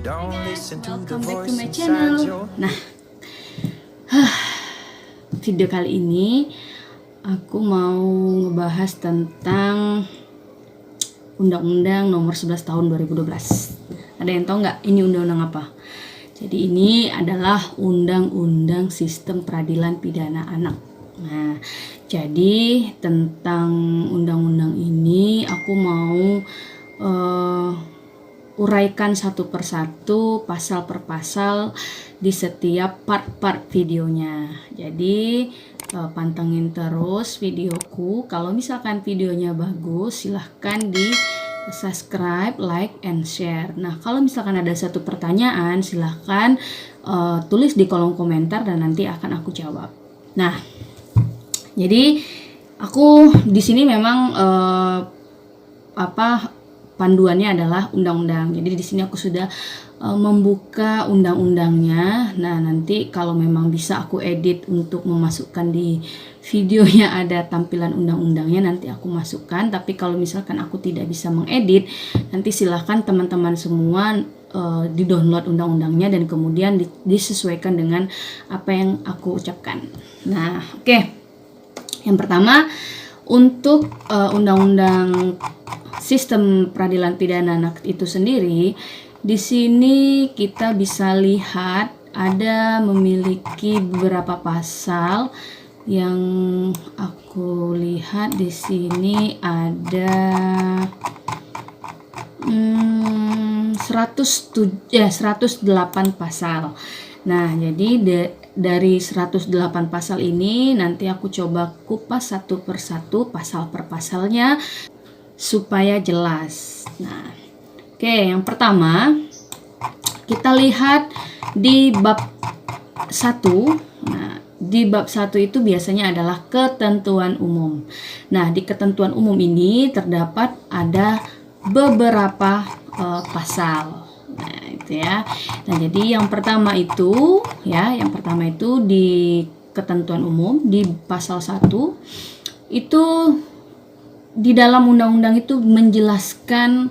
Welcome back to my channel. Nah, video kali ini aku mau ngebahas tentang Undang-Undang Nomor 11 Tahun 2012. Ada yang tahu nggak ini undang-undang apa? Jadi ini adalah Undang-Undang Sistem Peradilan Pidana Anak. Nah, jadi tentang undang-undang ini aku mau uraikan satu persatu, pasal per pasal di setiap part-part videonya. Jadi pantengin terus videoku. Kalau misalkan videonya bagus, silahkan di subscribe, like, and share. Nah, kalau misalkan ada satu pertanyaan, silahkan tulis di kolom komentar dan nanti akan aku jawab. Nah, jadi aku di sini memang panduannya adalah undang-undang. Jadi di sini aku sudah membuka undang-undangnya. Nah, nanti kalau memang bisa aku edit untuk memasukkan di videonya ada tampilan undang-undangnya, nanti aku masukkan. Tapi kalau misalkan aku tidak bisa mengedit, nanti silahkan teman-teman semua di-download undang-undangnya dan kemudian disesuaikan dengan apa yang aku ucapkan. Nah, oke. Yang pertama, untuk Undang-Undang Sistem Peradilan Pidana Anak itu sendiri, di sini kita bisa lihat ada memiliki beberapa pasal yang aku lihat di sini ada 108 pasal. Nah, jadi dari 108 pasal ini nanti aku coba kupas satu persatu pasal per pasalnya supaya jelas. Nah, oke, yang pertama kita lihat di bab 1. Nah, di bab 1 itu biasanya adalah ketentuan umum. Nah, di ketentuan umum ini terdapat ada beberapa pasal. Nah, itu ya. Nah, jadi yang pertama itu di ketentuan umum di pasal 1 itu di dalam undang-undang itu menjelaskan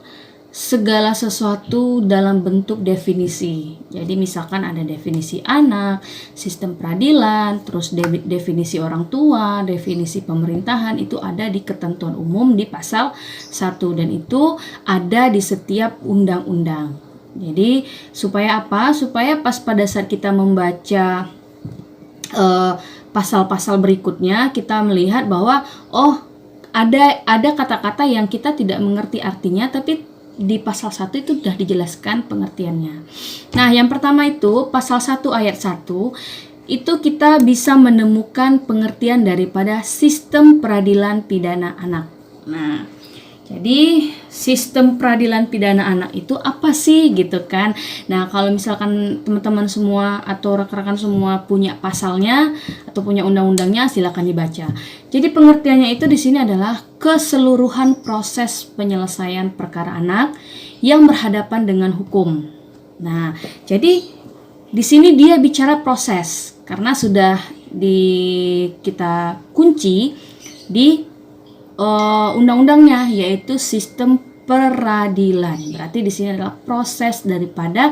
segala sesuatu dalam bentuk definisi. Jadi misalkan ada definisi anak, sistem peradilan, terus definisi orang tua, definisi pemerintahan, itu ada di ketentuan umum di pasal 1 dan itu ada di setiap undang-undang. Jadi supaya apa? Supaya pas pada saat kita membaca pasal-pasal berikutnya kita melihat bahwa ada kata-kata yang kita tidak mengerti artinya, tapi di pasal 1 itu sudah dijelaskan pengertiannya. Nah, yang pertama itu pasal 1 ayat 1 itu kita bisa menemukan pengertian daripada sistem peradilan pidana anak. Nah, jadi sistem peradilan pidana anak itu apa sih gitu kan? Nah, kalau misalkan teman-teman semua atau rekan-rekan semua punya pasalnya atau punya undang-undangnya, silakan dibaca. Jadi pengertiannya itu di sini adalah keseluruhan proses penyelesaian perkara anak yang berhadapan dengan hukum. Nah, jadi di sini dia bicara proses karena sudah kita kunci di undang-undangnya, yaitu sistem peradilan. Berarti di sini adalah proses daripada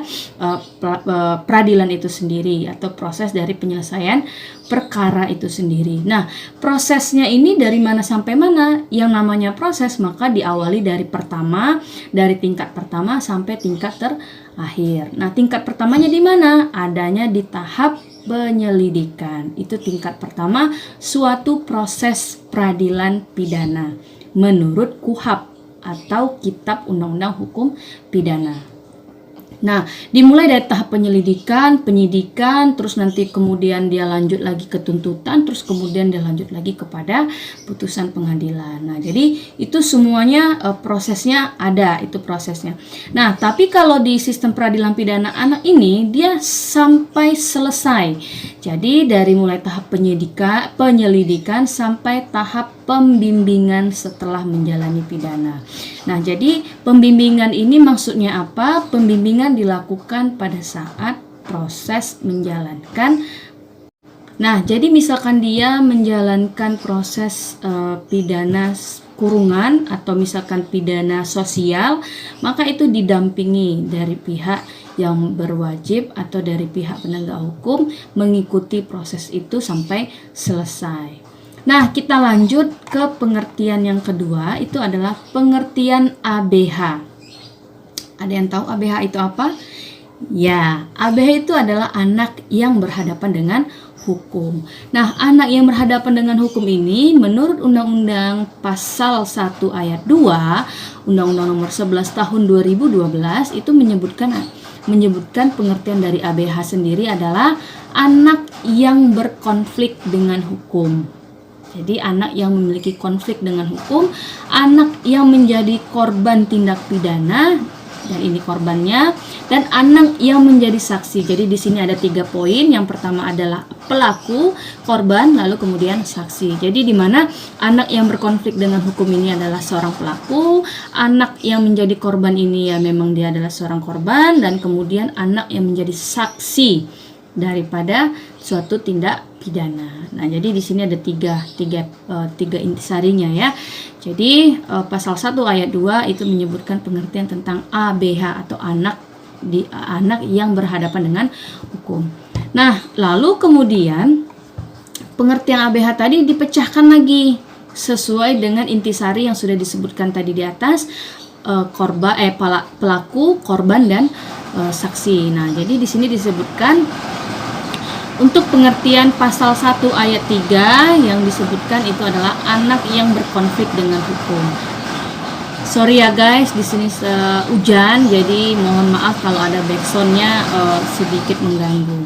peradilan itu sendiri atau proses dari penyelesaian perkara itu sendiri. Nah, prosesnya ini dari mana sampai mana? Yang namanya proses maka diawali dari tingkat pertama sampai tingkat terakhir. Nah, tingkat pertamanya di mana? Adanya di tahap penyelidikan. Itu tingkat pertama suatu proses peradilan pidana menurut KUHP atau Kitab Undang-Undang Hukum Pidana. Nah, dimulai dari tahap penyelidikan, penyidikan, terus nanti kemudian dia lanjut lagi ke tuntutan, terus kemudian dia lanjut lagi kepada putusan pengadilan. Nah, jadi itu semuanya prosesnya ada, itu prosesnya. Nah, tapi kalau di sistem peradilan pidana anak ini dia sampai selesai. Jadi dari mulai tahap penyelidikan sampai tahap pembimbingan setelah menjalani pidana. Nah, jadi pembimbingan ini maksudnya apa? Pembimbingan dilakukan pada saat proses menjalankan. Nah, jadi misalkan dia menjalankan proses pidana kurungan atau misalkan pidana sosial, maka itu didampingi dari pihak yang berwajib atau dari pihak penegak hukum mengikuti proses itu sampai selesai. Nah, kita lanjut ke pengertian yang kedua, itu adalah pengertian ABH. Ada yang tahu ABH itu apa? Ya, ABH itu adalah anak yang berhadapan dengan hukum. Nah, anak yang berhadapan dengan hukum ini menurut Undang-Undang Pasal 1 Ayat 2, Undang-Undang Nomor 11 Tahun 2012 itu menyebutkan pengertian dari ABH sendiri adalah anak yang berkonflik dengan hukum. Jadi anak yang memiliki konflik dengan hukum, anak yang menjadi korban tindak pidana, dan ini korbannya, dan anak yang menjadi saksi. Jadi di sini ada 3 poin. Yang pertama adalah pelaku, korban, lalu kemudian saksi. Jadi di mana anak yang berkonflik dengan hukum ini adalah seorang pelaku, anak yang menjadi korban ini ya memang dia adalah seorang korban, dan kemudian anak yang menjadi saksi daripada suatu tindak pidana. Nah, jadi di sini ada tiga intisarinya ya. Jadi pasal 1 ayat 2 itu menyebutkan pengertian tentang ABH atau anak yang berhadapan dengan hukum. Nah, lalu kemudian pengertian ABH tadi dipecahkan lagi sesuai dengan intisari yang sudah disebutkan tadi di atas, pelaku, korban, dan saksi. Nah, jadi di sini disebutkan untuk pengertian pasal 1 ayat 3 yang disebutkan itu adalah anak yang berkonflik dengan hukum. Sorry ya guys, di sini hujan, jadi mohon maaf kalau ada backsoundnya sedikit mengganggu.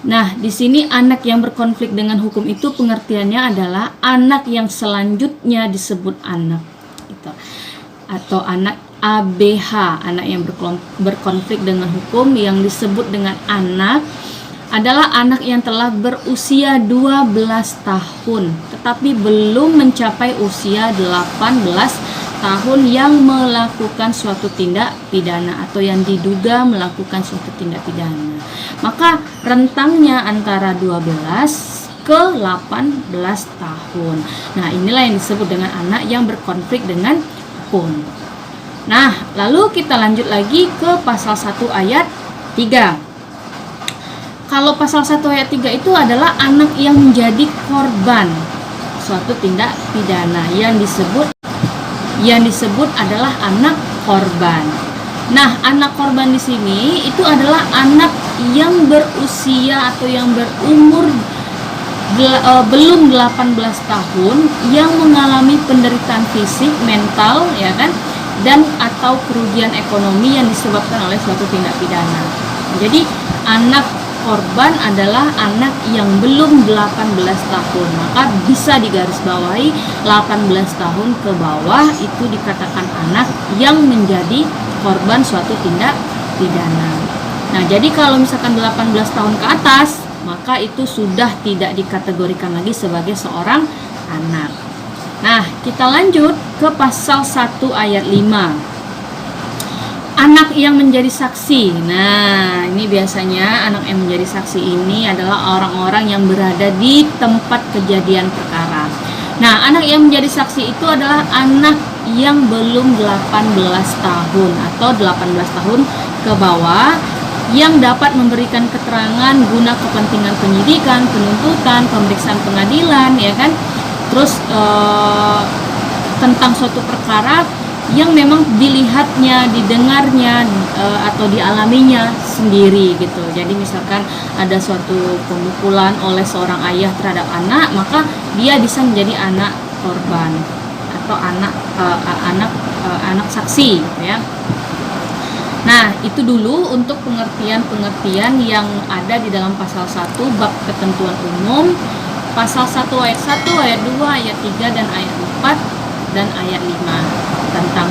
Nah, di sini anak yang berkonflik dengan hukum itu pengertiannya adalah anak yang selanjutnya disebut anak, gitu. Atau anak ABH, anak yang berkonflik dengan hukum yang disebut dengan anak adalah anak yang telah berusia 12 tahun tetapi belum mencapai usia 18 tahun yang melakukan suatu tindak pidana atau yang diduga melakukan suatu tindak pidana. Maka rentangnya antara 12 ke 18 tahun. Nah, inilah yang disebut dengan anak yang berkonflik dengan hukum. Nah, lalu kita lanjut lagi ke pasal 1 ayat 3. Kalau pasal 1 ayat 3 itu adalah anak yang menjadi korban suatu tindak pidana yang disebut adalah anak korban. Nah, anak korban di sini itu adalah anak yang berusia atau yang berumur belum 18 tahun yang mengalami penderitaan fisik, mental, ya kan, dan atau kerugian ekonomi yang disebabkan oleh suatu tindak pidana. Jadi, anak korban adalah anak yang belum 18 tahun, maka bisa digarisbawahi 18 tahun ke bawah itu dikatakan anak yang menjadi korban suatu tindak pidana. Nah, jadi kalau misalkan 18 tahun ke atas, maka itu sudah tidak dikategorikan lagi sebagai seorang anak. Nah, kita lanjut ke pasal 1 ayat 5. Anak yang menjadi saksi. Nah, ini biasanya anak yang menjadi saksi ini adalah orang-orang yang berada di tempat kejadian perkara. Nah, anak yang menjadi saksi itu adalah anak yang belum 18 tahun atau 18 tahun ke bawah yang dapat memberikan keterangan guna kepentingan penyidikan, penuntutan, pemeriksaan pengadilan, ya kan? Terus tentang suatu perkara yang memang dilihatnya, didengarnya, atau dialaminya sendiri gitu. Jadi misalkan ada suatu pemukulan oleh seorang ayah terhadap anak, maka dia bisa menjadi anak korban atau anak saksi, gitu ya. Nah, itu dulu untuk pengertian-pengertian yang ada di dalam pasal 1 bab ketentuan umum, pasal 1 ayat 1, ayat 2, ayat 3 dan ayat 4 dan ayat 5 tentang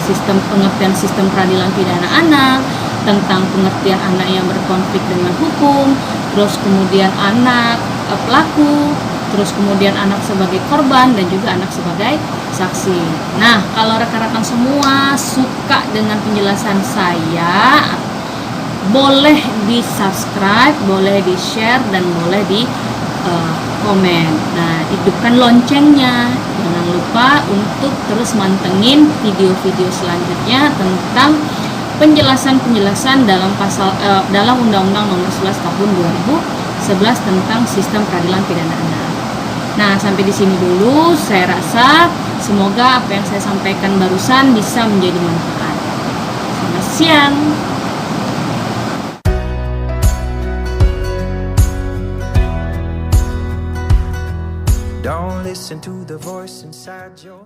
pengertian sistem peradilan pidana anak, tentang pengertian anak yang berkonflik dengan hukum, terus kemudian anak pelaku, terus kemudian anak sebagai korban dan juga anak sebagai saksi. Nah, kalau rekan-rekan semua suka dengan penjelasan saya, boleh di-subscribe, boleh di-share, dan boleh di komen. Nah, hidupkan loncengnya. Jangan lupa untuk terus mantengin video-video selanjutnya tentang penjelasan-penjelasan dalam Undang-Undang Nomor 11 Tahun 2011 tentang Sistem Peradilan Pidana Anak. Nah, sampai di sini dulu. Saya rasa semoga apa yang saya sampaikan barusan bisa menjadi manfaat. Selamat siang. Don't listen to the voice inside your